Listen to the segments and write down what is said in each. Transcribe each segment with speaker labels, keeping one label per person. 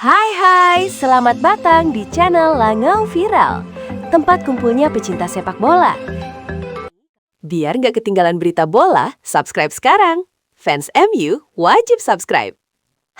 Speaker 1: Hai, selamat datang di channel Langau Viral, tempat kumpulnya pecinta sepak bola. Biar nggak ketinggalan berita bola, subscribe sekarang. Fans MU wajib subscribe.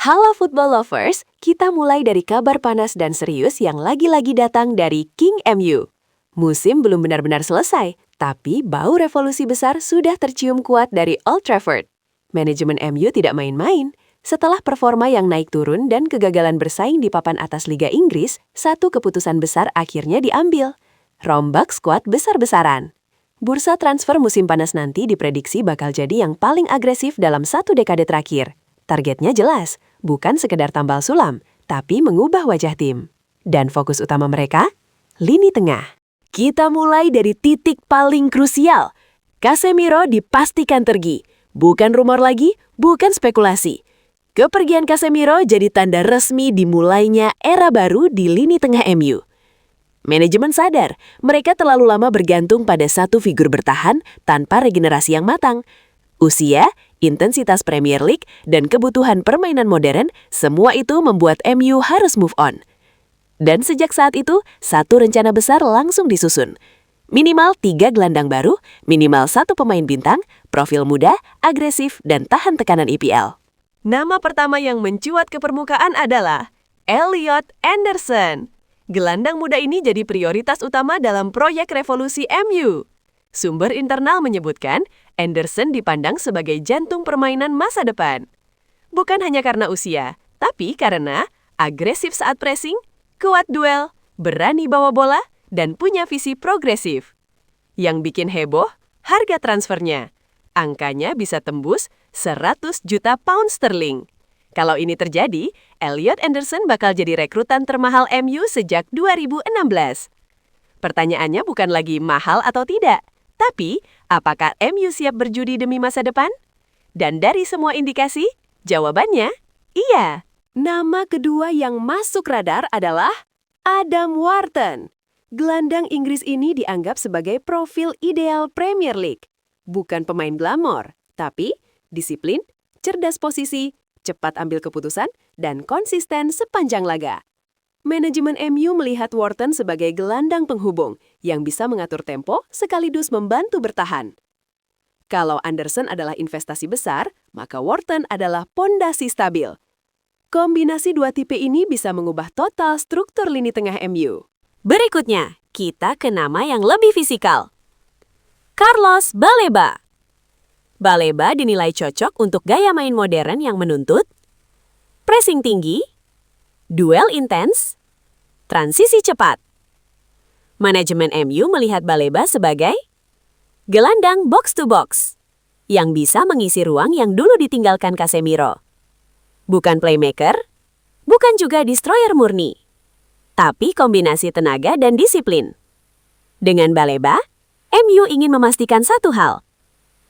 Speaker 1: Halo football lovers, kita mulai dari kabar panas dan serius yang lagi-lagi datang dari King MU. Musim belum benar-benar selesai, tapi bau revolusi besar sudah tercium kuat dari Old Trafford. Manajemen MU tidak main-main. Setelah performa yang naik turun dan kegagalan bersaing di papan atas Liga Inggris, satu keputusan besar akhirnya diambil. Rombak skuad besar-besaran. Bursa transfer musim panas nanti diprediksi bakal jadi yang paling agresif dalam satu dekade terakhir. Targetnya jelas, bukan sekedar tambal sulam, tapi mengubah wajah tim. Dan fokus utama mereka? Lini tengah. Kita mulai dari titik paling krusial. Casemiro dipastikan pergi. Bukan rumor lagi, bukan spekulasi. Kepergian Casemiro jadi tanda resmi dimulainya era baru di lini tengah MU. Manajemen sadar, mereka terlalu lama bergantung pada satu figur bertahan tanpa regenerasi yang matang. Usia, intensitas Premier League, dan kebutuhan permainan modern, semua itu membuat MU harus move on. Dan sejak saat itu, satu rencana besar langsung disusun. Minimal 3 gelandang baru, minimal 1 pemain bintang, profil muda, agresif, dan tahan tekanan IPL. Nama pertama yang mencuat ke permukaan adalah Elliot Anderson. Gelandang muda ini jadi prioritas utama dalam proyek revolusi MU. Sumber internal menyebutkan Anderson dipandang sebagai jantung permainan masa depan. Bukan hanya karena usia, tapi karena agresif saat pressing, kuat duel, berani bawa bola, dan punya visi progresif. Yang bikin heboh, harga transfernya. Angkanya bisa tembus 100 juta pound sterling. Kalau ini terjadi, Elliot Anderson bakal jadi rekrutan termahal MU sejak 2016. Pertanyaannya bukan lagi mahal atau tidak, tapi apakah MU siap berjudi demi masa depan? Dan dari semua indikasi, jawabannya iya. Nama kedua yang masuk radar adalah Adam Wharton. Gelandang Inggris ini dianggap sebagai profil ideal Premier League. Bukan pemain glamor, tapi disiplin, cerdas posisi, cepat ambil keputusan, dan konsisten sepanjang laga. Manajemen MU melihat Wharton sebagai gelandang penghubung yang bisa mengatur tempo sekaligus membantu bertahan. Kalau Anderson adalah investasi besar, maka Wharton adalah pondasi stabil. Kombinasi dua tipe ini bisa mengubah total struktur lini tengah MU. Berikutnya, kita ke nama yang lebih fisikal. Carlos Baleba. Baleba dinilai cocok untuk gaya main modern yang menuntut pressing tinggi, duel intens, transisi cepat. Manajemen MU melihat Baleba sebagai gelandang box-to-box yang bisa mengisi ruang yang dulu ditinggalkan Casemiro. Bukan playmaker, bukan juga destroyer murni, tapi kombinasi tenaga dan disiplin. Dengan Baleba, MU ingin memastikan satu hal.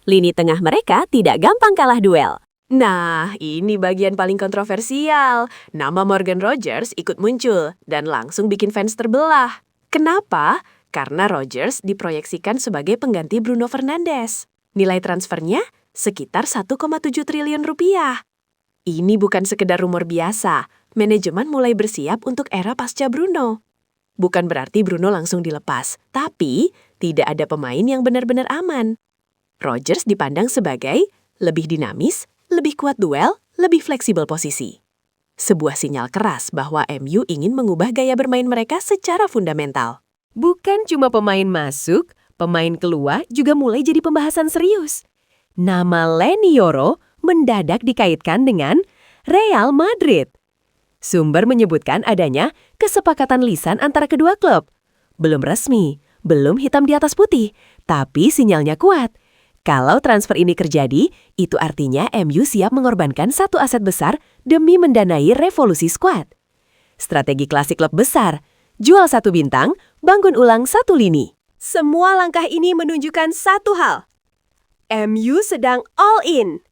Speaker 1: Lini tengah mereka tidak gampang kalah duel. Nah, ini bagian paling kontroversial. Nama Morgan Rogers ikut muncul dan langsung bikin fans terbelah. Kenapa? Karena Rogers diproyeksikan sebagai pengganti Bruno Fernandes. Nilai transfernya sekitar 1,7 triliun rupiah. Ini bukan sekedar rumor biasa. Manajemen mulai bersiap untuk era pasca Bruno. Bukan berarti Bruno langsung dilepas, tapi tidak ada pemain yang benar-benar aman. Rogers dipandang sebagai lebih dinamis, lebih kuat duel, lebih fleksibel posisi. Sebuah sinyal keras bahwa MU ingin mengubah gaya bermain mereka secara fundamental. Bukan cuma pemain masuk, pemain keluar juga mulai jadi pembahasan serius. Nama Leny Yoro mendadak dikaitkan dengan Real Madrid. Sumber menyebutkan adanya kesepakatan lisan antara kedua klub. Belum resmi, belum hitam di atas putih, tapi sinyalnya kuat. Kalau transfer ini terjadi, itu artinya MU siap mengorbankan satu aset besar demi mendanai revolusi skuad. Strategi klasik klub besar, jual satu bintang, bangun ulang satu lini. Semua langkah ini menunjukkan satu hal. MU sedang all in.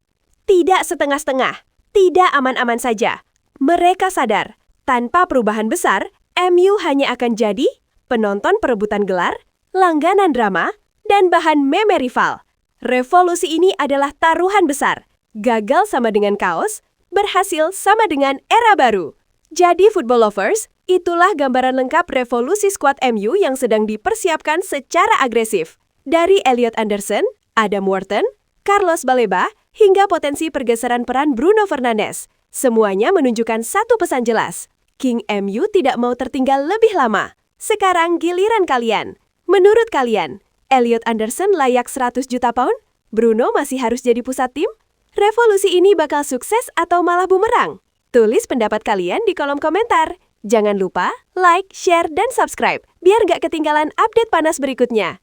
Speaker 1: Tidak setengah-setengah, tidak aman-aman saja. Mereka sadar, tanpa perubahan besar, MU hanya akan jadi penonton perebutan gelar, langganan drama, dan bahan meme rival. Revolusi ini adalah taruhan besar. Gagal sama dengan kaos, berhasil sama dengan era baru. Jadi football lovers, itulah gambaran lengkap revolusi skuad MU yang sedang dipersiapkan secara agresif. Dari Elliot Anderson, Adam Wharton, Carlos Baleba, hingga potensi pergeseran peran Bruno Fernandes. Semuanya menunjukkan satu pesan jelas. King MU tidak mau tertinggal lebih lama. Sekarang giliran kalian. Menurut kalian, Elliot Anderson layak 100 juta pound? Bruno masih harus jadi pusat tim? Revolusi ini bakal sukses atau malah bumerang? Tulis pendapat kalian di kolom komentar. Jangan lupa like, share, dan subscribe biar gak ketinggalan update panas berikutnya.